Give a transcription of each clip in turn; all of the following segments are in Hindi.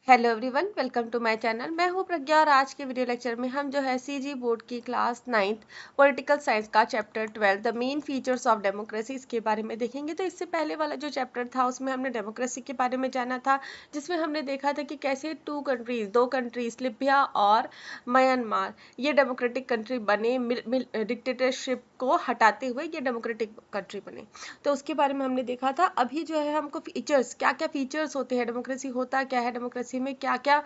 Hello everyone, welcome to my channel. मैं हूं प्रज्ञा और आज के वीडियो लेक्चर में हम जो है सीजी बोर्ड की क्लास 9th पॉलिटिकल साइंस का chapter 12 the main features of democracy इसके बारे में देखेंगे। तो इससे पहले वाला जो चैप्टर था उसमें हमने डेमोक्रेसी के बारे में जाना था, जिसमें हमने देखा था कि कैसे दो कंट्रीज लिबिया और म्यांमार ये डेमोक्रेटिक कंट्री बने, डिक्टेटरशिप को हटाते हुए ये डेमोक्रेटिक कंट्री बने। तो उसके बारे में हमने देखा था। अभी जो है हमको फीचर्स, क्या क्या फीचर्स होते हैं, डेमोक्रेसी होता क्या है, डेमोक्रेसी में क्या क्या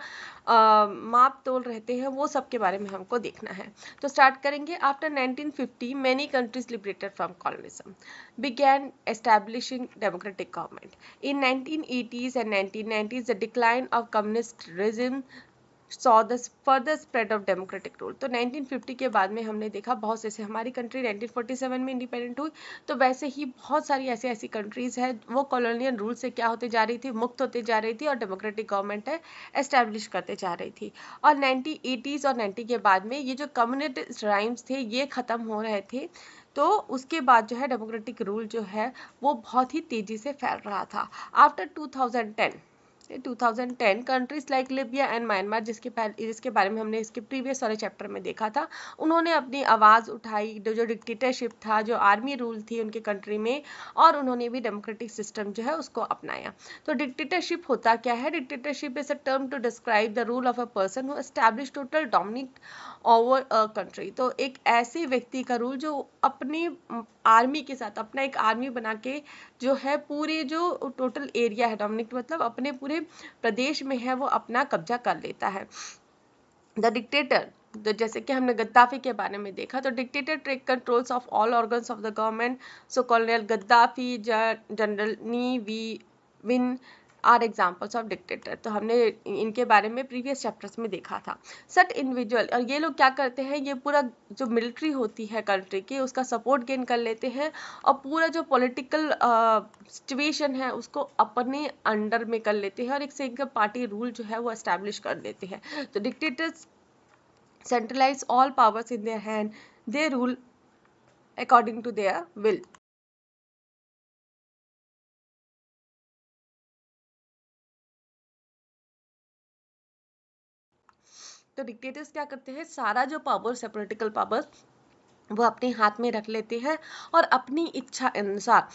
माप तोल रहते हैं, वो सब के बारे में हमको देखना है। तो स्टार्ट करेंगे। After 1950 many countries liberated from colonialism began establishing democratic government. In 1980s and 1990s the decline of communist regime saw the further spread of democratic rule. तो 1950 के बाद में हमने देखा बहुत से, जैसे हमारी कंट्री 1947 में इंडिपेंडेंट हुई, तो वैसे ही बहुत सारी ऐसी कंट्रीज है वो कॉलोनियल रूल से क्या होते जा रही थी, मुक्त होते जा रही थी और डेमोक्रेटिक गवर्नमेंट है एस्टेब्लिश करते जा रही थी। और 1980s और 90 के बाद में ये जो कम्युनिस्ट राइम्स थे ये खत्म हो रहे थे, तो उसके बाद जो है डेमोक्रेटिक रूल जो है वो बहुत ही तेजी से फैल रहा था। After 2010 countries like Libya and Myanmar, जिसके बारे में हमने इसके प्रीवियस वाले चैप्टर में देखा था, उन्होंने अपनी आवाज उठाई, जो डिक्टेटरशिप था, जो आर्मी रूल थी उनके कंट्री में, और उन्होंने भी डेमोक्रेटिक सिस्टम जो है उसको अपनाया। तो डिक्टेटरशिप होता क्या है? Dictatorship is a term to describe the rule of a person who establish total dominate over a country. तो एक ऐसे व्यक्ति का रूल जो अपनी आर्मी के साथ, अपना एक आर्मी बना के जो है पूरे जो टोटल एरिया है, डोमिनेट मतलब अपने पूरे प्रदेश में है, वो अपना कब्जा कर लेता है। द डिक्टेटर, तो जैसे कि हमने गद्दाफी के बारे में देखा, तो dictator take controls of all organs of the government. So colonial Gaddafi, general Ne Win are examples of dictator. तो हमने इनके बारे में प्रीवियस चैप्टर्स में देखा था। सट इंडिविजुअल, और ये लोग क्या करते हैं, ये पूरा जो मिलिट्री होती है कंट्री की उसका सपोर्ट गेन कर लेते हैं और पूरा जो पॉलिटिकल सिचुएशन है उसको अपने अंडर में कर लेते हैं और एक सिंगल पार्टी रूल जो है वो एस्टैब्लिश कर देते हैं। तो dictators centralize all powers in their hand. They rule according to their will. तो डिक्टेटर्स क्या करते हैं, सारा जो पावर्स है, पॉलिटिकल पावर्स, वो अपने हाथ में रख लेते हैं और अपनी इच्छा अनुसार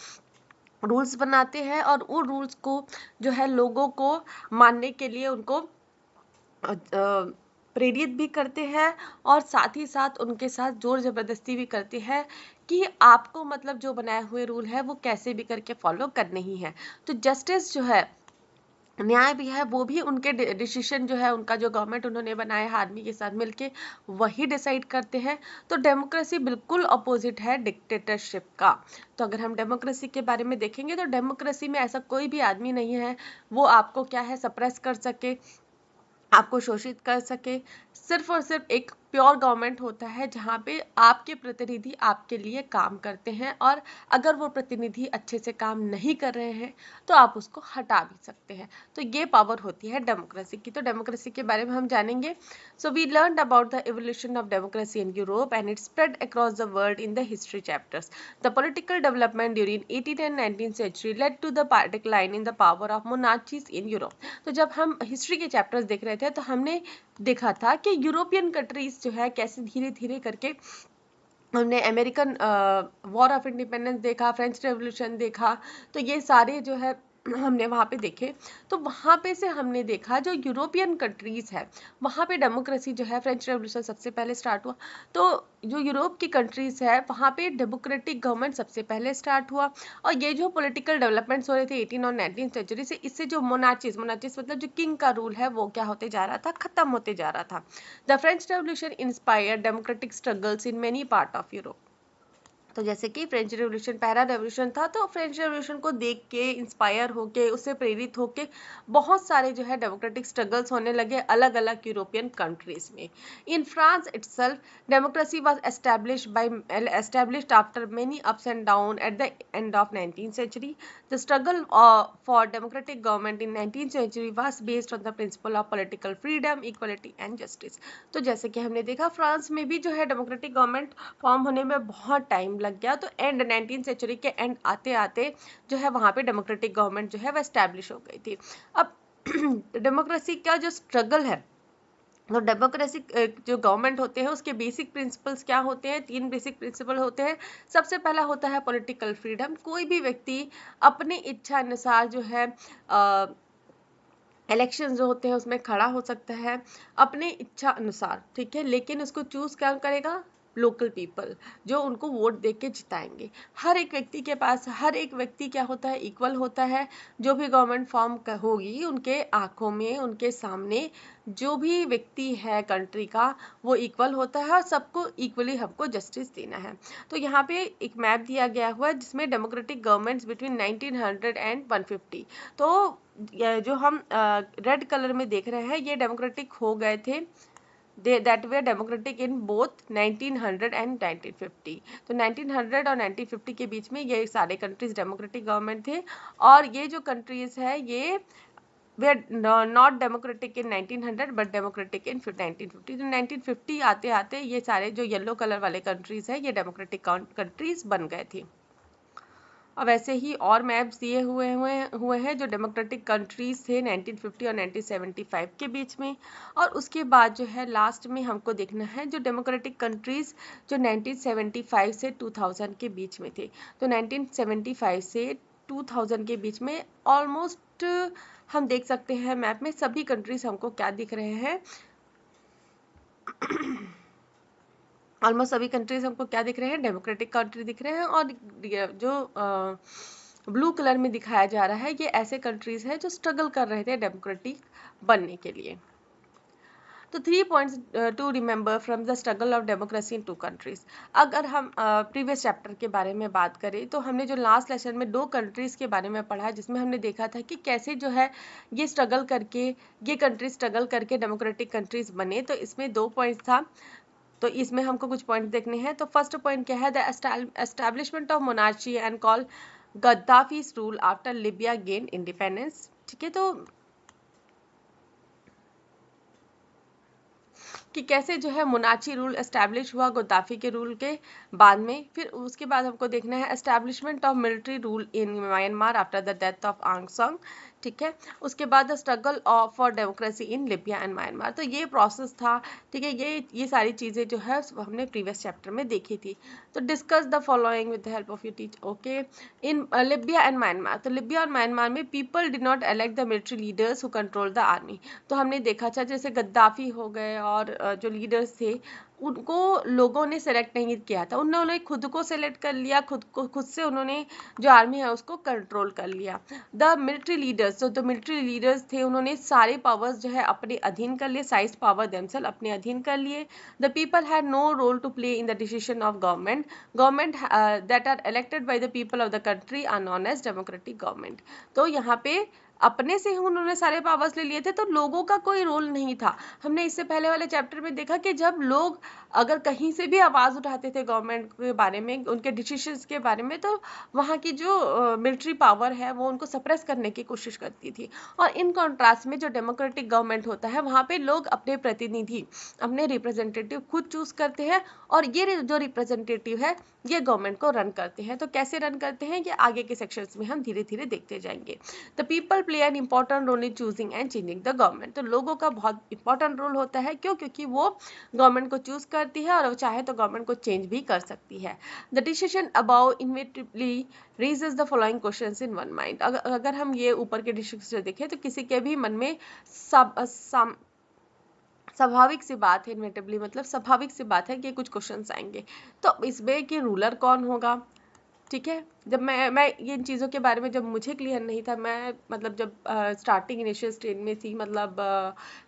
रूल्स बनाते हैं और वो रूल्स को जो है लोगों को मानने के लिए उनको प्रेरित भी करते हैं और साथ ही साथ उनके साथ जोर जबरदस्ती भी करते हैं कि आपको मतलब जो बनाए हुए रूल है वो कैसे भी करके फॉलो करने ही है। तो जस्टिस जो है, न्याय भी है, वो भी उनके डिसीजन जो है, उनका जो गवर्नमेंट उन्होंने बनाया है आर्मी के साथ मिलके, वही डिसाइड करते हैं। तो डेमोक्रेसी बिल्कुल अपोजिट है डिक्टेटरशिप का। तो अगर हम डेमोक्रेसी के बारे में देखेंगे तो डेमोक्रेसी में ऐसा कोई भी आदमी नहीं है वो आपको क्या है सप्रेस कर सके, आपको शोषित कर सके। सिर्फ और सिर्फ एक प्योर गवर्नमेंट होता है जहाँ पे आपके प्रतिनिधि आपके लिए काम करते हैं और अगर वो प्रतिनिधि अच्छे से काम नहीं कर रहे हैं तो आप उसको हटा भी सकते हैं। तो ये पावर होती है डेमोक्रेसी की। तो डेमोक्रेसी के बारे में हम जानेंगे। So we learned about the evolution of democracy in Europe and it spread across the world in the history chapters. The political development during 18th and 19th century led to the decline in the power of monarchies in Europe. तो जब हम हिस्ट्री के चैप्टर्स देख रहे थे तो हमने देखा था कि यूरोपियन कंट्रीज जो है कैसे धीरे धीरे करके, हमने अमेरिकन वॉर ऑफ इंडिपेंडेंस देखा, फ्रेंच रेवोल्यूशन देखा, तो ये सारे जो है हमने वहाँ पे देखे। तो वहाँ पे से हमने देखा जो यूरोपियन कंट्रीज है वहाँ पे डेमोक्रेसी जो है, फ्रेंच रेवोल्यूशन सबसे पहले स्टार्ट हुआ, तो जो यूरोप की कंट्रीज है वहाँ पे डेमोक्रेटिक गवर्नमेंट सबसे पहले स्टार्ट हुआ। और ये जो पॉलिटिकल डेवलपमेंट्स हो रहे थे 18 और 19 सेंचुरी से, इससे जो मोनार्चीज मतलब जो किंग का रूल है वो क्या होते जा रहा था, खत्म होते जा रहा था। The French revolution inspired democratic struggles in many part of Europe. तो जैसे कि फ्रेंच रेवोल्यूशन पहला रेवोल्यूशन था, तो फ्रेंच रेवोल्यूशन को देख के इंस्पायर होके, उससे प्रेरित होके बहुत सारे जो है डेमोक्रेटिक स्ट्रगल्स होने लगे अलग अलग यूरोपियन कंट्रीज में। In France itself democracy was established after many ups and down at the end of 19th century. The struggle for democratic government in 19th century was based on the principle of political freedom, equality and justice. तो जैसे कि हमने देखा फ्रांस में भी जो है डेमोक्रेटिक गवर्नमेंट फॉर्म होने में बहुत टाइम लग गया, तो एंड 19th सेंचुरी के एंड आते आते जो है वहाँ पे डेमोक्रेटिक गवर्नमेंट जो है वो एस्टैब्लिश हो गई थी। अब डेमोक्रेसी का जो स्ट्रगल है, तो डेमोक्रेसी जो गवर्नमेंट होते हैं उसके बेसिक प्रिंसिपल्स क्या होते हैं? 3 बेसिक प्रिंसिपल होते हैं। सबसे पहला होता है पॉलिटिकल फ्रीडम। कोई भी व्यक्ति अपनी इच्छा अनुसार जो है इलेक्शन जो होते हैं उसमें खड़ा हो सकता है अपने इच्छा अनुसार, ठीक है, लेकिन उसको चूज क्या करेगा? लोकल पीपल, जो उनको वोट दे के जिताएंगे। हर एक व्यक्ति के पास, हर एक व्यक्ति क्या होता है? इक्वल होता है। जो भी गवर्नमेंट फॉर्म होगी उनके आंखों में, उनके सामने जो भी व्यक्ति है कंट्री का वो इक्वल होता है और सबको इक्वली हमको जस्टिस देना है। तो यहाँ पे एक मैप दिया गया हुआ है जिसमें डेमोक्रेटिक गवर्नमेंट्स बिटवीन 1900 एंड 150। तो जो हम रेड कलर में देख रहे हैं ये डेमोक्रेटिक हो गए थे, that were democratic in both 1900 and 1950। तो 1900 और 1950 के बीच में ये सारे कंट्रीज डेमोक्रेटिक गवर्नमेंट थे, और ये जो कंट्रीज है ये were not democratic in 1900 but democratic in 1950। तो 1950 आते आते ये सारे जो येलो कलर वाले कंट्रीज है ये डेमोक्रेटिक कंट्रीज बन गए थे। और वैसे ही और मैप्स दिए हुए हैं जो डेमोक्रेटिक कंट्रीज थे 1950 और 1975 के बीच में। और उसके बाद जो है लास्ट में हमको देखना है जो डेमोक्रेटिक कंट्रीज जो 1975 से 2000 के बीच में थे। तो 1975 से 2000 के बीच में ऑलमोस्ट हम देख सकते हैं मैप में सभी कंट्रीज हमको क्या दिख रहे हैं? ऑलमोस्ट सभी कंट्रीज हमको क्या दिख रहे हैं? डेमोक्रेटिक कंट्री दिख रहे हैं। और जो ब्लू कलर में दिखाया जा रहा है ये ऐसे कंट्रीज हैं जो स्ट्रगल कर रहे थे डेमोक्रेटिक बनने के लिए। तो 3 points to remember from the struggle of democracy in 2 countries. अगर हम प्रीवियस चैप्टर के बारे में बात करें तो हमने जो लास्ट लेसन में 2 कंट्रीज के बारे में पढ़ा जिसमें हमने देखा था कि कैसे जो है ये स्ट्रगल करके, ये कंट्रीज स्ट्रगल करके डेमोक्रेटिक कंट्रीज बने। तो इसमें 2 पॉइंट्स था, तो इसमें हमको कुछ पॉइंट देखने हैं। तो फर्स्ट पॉइंट क्या है? The establishment of monarchy and col Gaddafi's rule after Libya gain independence. ठीक है, तो कि कैसे जो है मोनार्ची रूल एस्टैब्लिश हुआ गद्दाफी के रूल के बाद में। फिर उसके बाद हमको देखना है establishment of military rule in Myanmar after the death of Aung San. ठीक है, उसके बाद the struggle of for democracy in Libya and Myanmar. तो ये प्रोसेस था, ठीक है, ये सारी चीज़ें जो है हमने प्रीवियस चैप्टर में देखी थी। तो discuss the following with the help of your teacher. Okay, in Libya and Myanmar, तो लिबिया और म्यांमार में people did not elect the military leaders who control the army. तो हमने देखा था जैसे गद्दाफी हो गए और जो लीडर्स थे उनको लोगों ने सेलेक्ट नहीं किया था, उन्होंने खुद को सेलेक्ट कर लिया, खुद से उन्होंने जो आर्मी है उसको कंट्रोल कर लिया। द मिलिट्री लीडर्स, जो मिलिट्री लीडर्स थे उन्होंने सारे पावर्स जो है अपने अधीन कर लिए, साइज पावर देमसेल्फ अपने अधीन कर लिए। The people had no role to play in the decision of government that are elected by the people of the country are known as democratic government. तो यहाँ पे अपने से ही उन्होंने सारे पावर्स ले लिए थे, तो लोगों का कोई रोल नहीं था। हमने इससे पहले वाले चैप्टर में देखा कि जब लोग अगर कहीं से भी आवाज उठाते थे गवर्नमेंट के बारे में, उनके डिसीजंस के बारे में, तो वहाँ की जो मिलिट्री पावर है वो उनको सप्रेस करने की कोशिश करती थी। और इन कॉन्ट्रास्ट में जो डेमोक्रेटिक गवर्नमेंट होता है वहाँ पे लोग अपने प्रतिनिधि, अपने रिप्रेजेंटेटिव खुद चूज करते हैं, और ये जो रिप्रेजेंटेटिव है ये गवर्नमेंट को रन करते हैं। तो कैसे रन करते हैं ये आगे के सेक्शंस में हम धीरे धीरे देखते जाएंगे। The people play an important role in choosing and changing the government. तो लोगों का बहुत इंपॉर्टेंट रोल होता है, क्यों? क्योंकि वो गवर्नमेंट को चूज करती है और वो चाहे तो गवर्नमेंट को चेंज भी कर सकती है। The decision about inevitably raises the following questions in one mind. अगर हम ये ऊपर के डिसीजन देखें तो किसी के भी मन में स्वाभाविक सी बात है, इनविटेबली मतलब स्वाभाविक सी बात है कि कुछ क्वेश्चंस आएंगे। तो इसमें कि रूलर कौन होगा, ठीक है। जब मैं इन चीज़ों के बारे में जब मुझे क्लियर नहीं था, मैं मतलब जब स्टार्टिंग इनिशियल स्टेज में थी, मतलब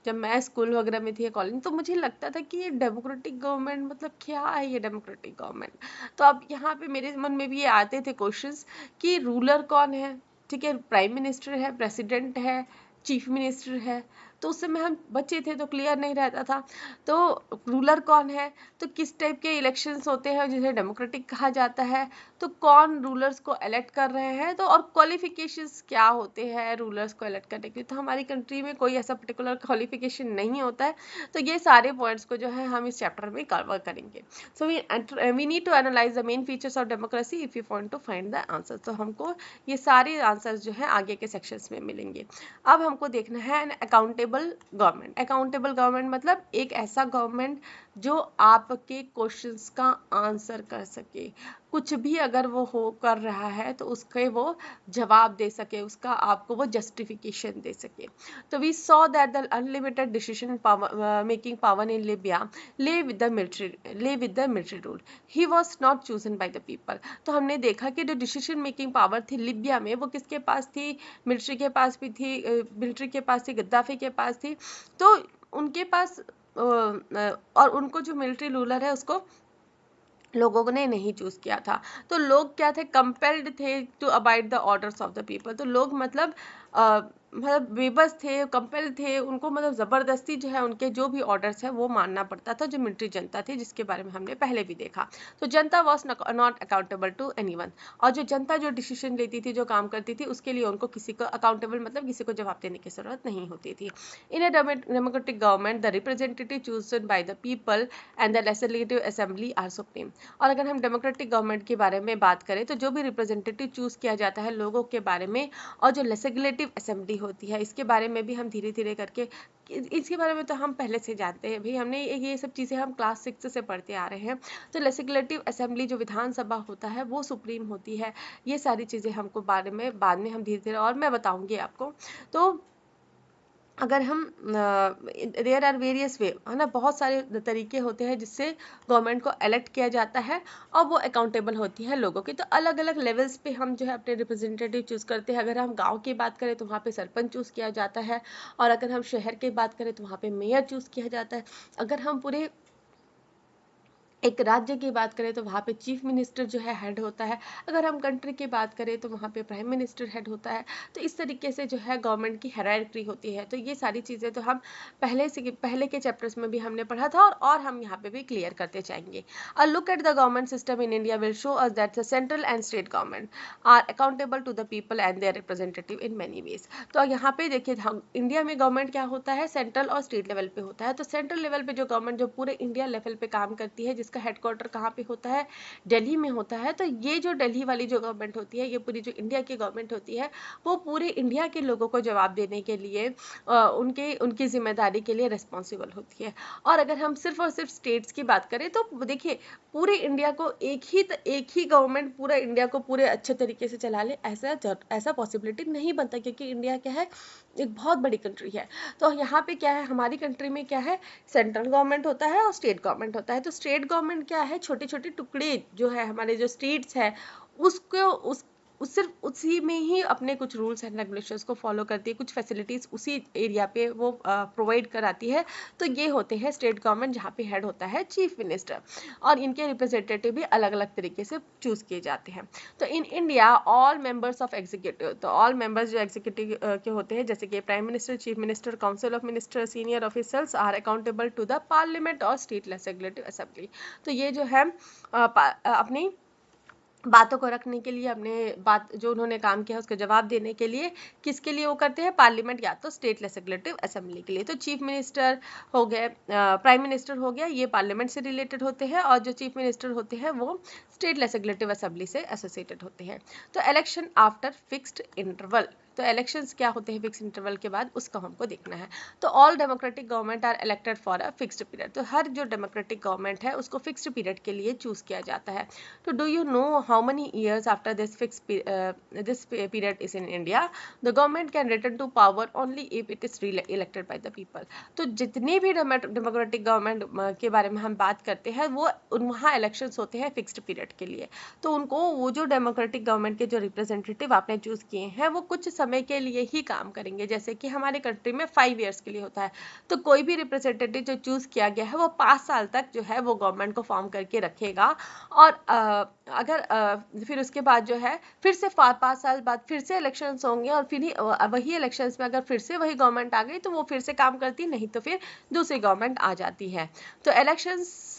जब मैं स्कूल वगैरह में थी या कॉलेज, तो मुझे लगता था कि ये डेमोक्रेटिक गवर्नमेंट मतलब क्या है ये डेमोक्रेटिक गवर्नमेंट। तो अब यहाँ पे मेरे मन में भी ये आते थे क्वेश्चंस कि रूलर कौन है, ठीक है, प्राइम मिनिस्टर है, प्रेसिडेंट है, चीफ मिनिस्टर है, तो उस समय हम बच्चे थे तो क्लियर नहीं रहता था। तो रूलर कौन है, तो किस टाइप के इलेक्शंस होते हैं जिसे डेमोक्रेटिक कहा जाता है, तो कौन रूलर्स को इलेक्ट कर रहे हैं, तो और क्वालिफिकेशंस क्या होते हैं रूलर्स को इलेक्ट करने के लिए। तो हमारी कंट्री में कोई ऐसा पर्टिकुलर क्वालिफिकेशन नहीं होता है। तो ये सारे पॉइंट्स को जो है हम इस चैप्टर में कवर करेंगे। So we need to analyse the main features of democracy if you want to find the answer. तो हमको ये सारे आंसर्स जो है आगे के सेक्शंस में मिलेंगे। अब हमको देखना है an accountable government. Accountable government मतलब एक ऐसा गवर्नमेंट जो आपके क्वेश्चंस का आंसर कर सके, कुछ भी अगर वो हो कर रहा है तो उसके वो जवाब दे सके, उसका आपको वो जस्टिफिकेशन दे सके। तो we saw that the unlimited decision making power in Libya lay with the military rule. He was not chosen by the people. तो हमने देखा कि जो डिसीजन मेकिंग पावर थी लिबिया में वो किसके पास थी, मिलिट्री के पास भी थी, मिलिट्री के पास थी, गद्दाफी के पास थी। तो उनके पास और उनको जो मिलिट्री रूलर है उसको लोगों ने नहीं चूज किया था। तो लोग क्या थे, कंपेल्ड थे to abide the orders of the people. तो लोग मतलब बेबस थे, कंपेल्ड थे, उनको मतलब जबरदस्ती जो है उनके जो भी ऑर्डर्स है वो मानना पड़ता था, जो मिलिट्री जनता थी, जिसके बारे में हमने पहले भी देखा। तो जनता was not accountable to anyone. और जो जनता जो डिसीजन लेती थी, जो काम करती थी, उसके लिए उनको किसी को अकाउंटेबल मतलब किसी को जवाब देने की जरूरत नहीं होती थी। In a democratic government the representative chosen by the people and the legislative assembly are supreme. और अगर हम डेमोक्रेटिक गवर्नमेंट के बारे में बात करें तो जो भी रिप्रेजेंटेटिव चूज किया जाता है लोगों के बारे में, और जो लेजिस्लेटिव असेंबली होती है, इसके बारे में भी हम धीरे धीरे करके, इसके बारे में तो हम पहले से जानते हैं भाई, हमने ये सब चीज़ें हम क्लास 6 से पढ़ते आ रहे हैं। तो लेजिस्लेटिव असेंबली जो विधानसभा होता है वो सुप्रीम होती है। ये सारी चीज़ें हमको बारे में बाद में हम धीरे धीरे और मैं बताऊंगी आपको। तो अगर हम देयर आर वेरियस वे, है ना, बहुत सारे तरीके होते हैं जिससे गवर्नमेंट को इलेक्ट किया जाता है और वो अकाउंटेबल होती है लोगों की। तो अलग अलग लेवल्स पे हम जो है अपने रिप्रेजेंटेटिव चूज करते हैं। अगर हम गांव की बात करें तो वहाँ पे सरपंच चूज किया जाता है, और अगर हम शहर की बात करें तो वहाँ पे मेयर चूज किया जाता है। अगर हम पूरे एक राज्य की बात करें तो वहाँ पे चीफ मिनिस्टर जो है हेड होता है। अगर हम कंट्री की बात करें तो वहाँ पे प्राइम मिनिस्टर हेड होता है। तो इस तरीके से जो है गवर्नमेंट की हायरार्की होती है। तो ये सारी चीज़ें तो हम पहले के चैप्टर्स में भी हमने पढ़ा था, और हम यहाँ पे भी क्लियर करते जाएंगे। A look at the government system in India will show us that the central and state government are accountable to the people and their representative in many ways. तो यहाँ पे देखिए, हम इंडिया में गवर्नमेंट क्या होता है, सेंट्रल और स्टेट लेवल पे होता है। तो सेंट्रल लेवल पे जो गवर्नमेंट जो पूरे इंडिया लेवल पे काम करती है, जिसका हेडक्वार्टर कहाँ पे होता है, दिल्ली में होता है। तो ये जो दिल्ली वाली जो गवर्नमेंट होती है, ये पूरी जो इंडिया की गवर्नमेंट होती है, वो पूरे इंडिया के लोगों को जवाब देने के लिए उनकी जिम्मेदारी के लिए रिस्पॉन्सिबल होती है। और अगर हम सिर्फ और सिर्फ स्टेट्स की बात करें तो देखिए, पूरे इंडिया को एक ही गवर्नमेंट पूरा इंडिया को पूरे अच्छे तरीके से चला ले, ऐसा पॉसिबिलिटी नहीं बनता, क्योंकि इंडिया क्या है, एक बहुत बड़ी कंट्री है। तो यहाँ पे क्या है, हमारी कंट्री में क्या है, सेंट्रल गवर्नमेंट होता है और स्टेट गवर्नमेंट होता है। तो स्टेट गवर्नमेंट क्या है, छोटे छोटे टुकड़े जो है हमारे जो स्टेट्स है उसको सिर्फ उसी में ही अपने कुछ रूल्स एंड रेगुलेशंस को फॉलो करती है, कुछ फैसिलिटीज उसी एरिया पे वो प्रोवाइड कराती है। तो ये होते हैं स्टेट गवर्नमेंट, जहाँ पे हेड होता है चीफ मिनिस्टर, और इनके रिप्रेजेंटेटिव भी अलग अलग तरीके से चूज किए जाते हैं। तो in India all members of executive, तो ऑल मेंबर्स जो एग्जीक्यूटिव के होते हैं, जैसे कि prime minister, chief minister, council of minister, senior officers are accountable to the parliament और स्टेट लेजिस्लेटिव असेंबली। तो ये जो है अपनी बातों को रखने के लिए, अपने बात जो उन्होंने काम किया उसका जवाब देने के लिए किसके लिए वो करते हैं, पार्लियामेंट या तो स्टेट लेजिस्लेटिव असेंबली के लिए। तो चीफ मिनिस्टर हो गए, प्राइम मिनिस्टर हो गया, ये पार्लियामेंट से रिलेटेड होते हैं, और जो चीफ मिनिस्टर होते हैं वो स्टेट लेजिस्लेटिव असेंबली से एसोसिएटेड होते हैं। तो इलेक्शन आफ्टर फिक्स्ड इंटरवल, तो इलेक्शंस क्या होते हैं फिक्स इंटरवल के बाद, उसका हमको देखना है। तो all democratic government are elected for a fixed period, तो हर जो डेमोक्रेटिक गवर्नमेंट है उसको फिक्स्ड पीरियड के लिए चूज किया जाता है। तो do you know how many years after this this period is in India, the government can return to power only if it is elected by the people. तो जितनी भी डेमोक्रेटिक गवर्नमेंट के बारे में हम बात करते हैं, वो वहाँ इलेक्शंस होते हैं फिक्स्ड पीरियड के लिए। तो उनको वो जो डेमोक्रेटिक गवर्नमेंट के जो रिप्रेजेंटेटिव आपने चूज किए हैं, वो कुछ समय के लिए ही काम करेंगे। जैसे कि हमारे कंट्री में 5 ईयर्स के लिए होता है, तो कोई भी रिप्रेजेंटेटिव जो चूज किया गया है वो 5 साल तक जो है वो गवर्नमेंट को फॉर्म करके रखेगा। और अगर फिर उसके बाद जो है फिर से 5 साल बाद फिर से इलेक्शंस होंगे, और फिर ही वही इलेक्शंस में अगर फिर से वही गवर्नमेंट आ गई तो वो फिर से काम करती, नहीं तो फिर दूसरी गवर्नमेंट आ जाती है। तो elections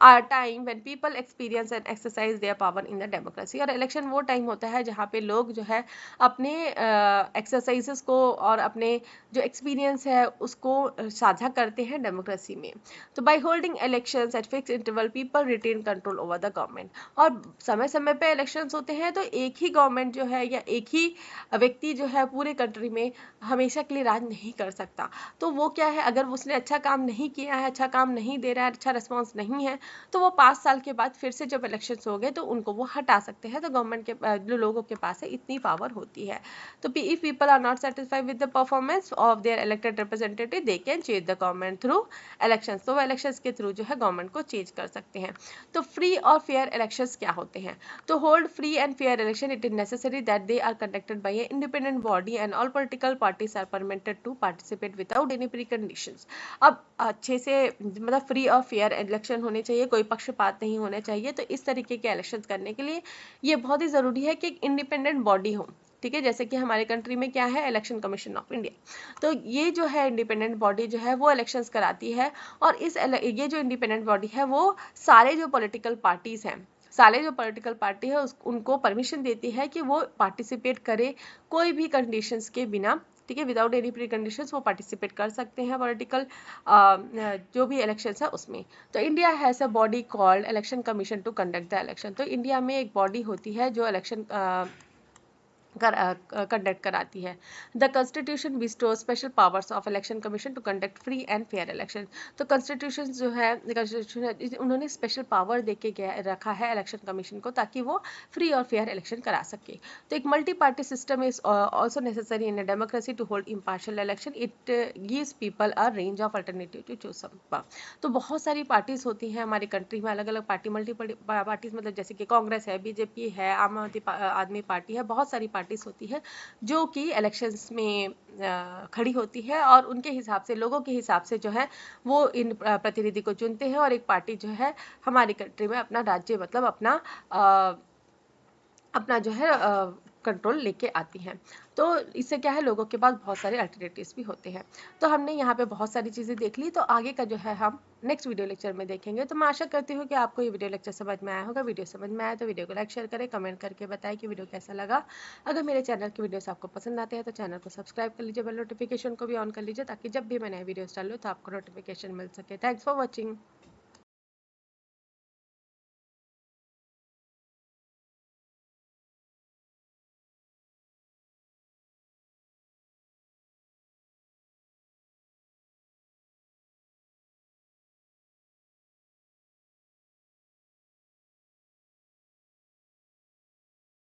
are time when people experience and exercise their power in the democracy. और इलेक्शन वो टाइम होता है जहाँ पे लोग जो है अपने एक्सरसाइजेस को और अपने जो एक्सपीरियंस है उसको साझा करते हैं डेमोक्रेसी में। तो by holding elections at fix interval people retain control over the government. और समय समय पे इलेक्शंस होते हैं तो एक ही गवर्नमेंट जो है या एक ही व्यक्ति जो है पूरे कंट्री में हमेशा के लिए राज नहीं कर सकता। तो वो क्या है, अगर उसने अच्छा काम नहीं किया है, अच्छा काम नहीं दे रहा है, अच्छा रिस्पॉन्स नहीं है, तो वो 5 साल के बाद फिर से जब इलेक्शंस हो गए तो उनको वो हटा सकते हैं। तो गवर्नमेंट के जो लोगों के पास है इतनी पावर होती है। तो if people are not satisfied with the performance of their elected representative they can change the government through elections. तो वो इलेक्शंस के थ्रू जो है गवर्नमेंट को चेंज कर सकते हैं। तो फ्री और फेयर इलेक्शंस क्या होते हैं? तो hold free and fair election it is necessary that they are conducted by a independent body and all political parties are permitted to participate without any preconditions. अब अच्छे से मतलब फ्री और फेयर इलेक्शन होने चाहिए, कोई पक्षपात नहीं होने चाहिए। तो इस तरीके के इलेक्शन करने के लिए ये बहुत ही जरूरी है कि एक इंडिपेंडेंट बॉडी हो, ठीक है। जैसे कि हमारे कंट्री में क्या है, इलेक्शन कमीशन ऑफ इंडिया। तो ये जो है इंडिपेंडेंट बॉडी जो है वो इलेक्शंस कराती है। और ये जो इंडिपेंडेंट बॉडी है वो सारे जो पॉलिटिकल पार्टीज हैं, सारे जो पॉलिटिकल पार्टी है उनको परमिशन देती है कि वो पार्टिसिपेट करे कोई भी कंडीशंस के बिना, ठीक है। विदाउट एनी प्री कंडीशंस वो पार्टिसिपेट कर सकते हैं पॉलिटिकल जो भी इलेक्शंस है उसमें। तो India has a body called election commission to conduct the election. तो इंडिया में एक बॉडी होती है जो इलेक्शन कंडक्ट कराती है। The constitution bestows special powers of election commission to conduct free and fair election. तो कॉन्स्टिट्यूशन जो है, कॉन्स्टिट्यूशन उन्होंने स्पेशल पावर देके रखा है इलेक्शन कमीशन को ताकि वो फ्री और फेयर इलेक्शन करा सके। तो एक multi party system is also necessary in a democracy to hold impartial election. It gives people a range of alternative to choose. तो बहुत सारी पार्टीज होती हैं हमारी कंट्री में, अलग अलग पार्टी, मल्टीपल पार्टीज, मतलब जैसे कि कांग्रेस है, बीजेपी है, आम आदमी पार्टी है, बहुत सारी पार्टीज होती है जो कि इलेक्शंस में खड़ी होती है और उनके हिसाब से, लोगों के हिसाब से जो है वो इन प्रतिनिधि को चुनते हैं। और एक पार्टी जो है हमारी कंट्री में अपना राज्य मतलब अपना जो है कंट्रोल लेके आती हैं। तो इससे क्या है, लोगों के पास बहुत सारे अल्टरनेटिव्स भी होते हैं। तो हमने यहाँ पे बहुत सारी चीज़ें देख ली, तो आगे का जो है हम नेक्स्ट वीडियो लेक्चर में देखेंगे। तो मैं आशा करती हूँ कि आपको ये वीडियो लेक्चर समझ में आया होगा। वीडियो समझ में आया तो वीडियो को लाइक शेयर करें, कमेंट करके बताएं कि वीडियो कैसा लगा। अगर मेरे चैनल की वीडियोस आपको पसंद आते हैं तो चैनल को सब्सक्राइब कर लीजिए, बेल नोटिफिकेशन को भी ऑन कर लीजिए ताकि जब भी मैं नए वीडियोस डालूँ तो आपको नोटिफिकेशन मिल सके। Thanks for watching.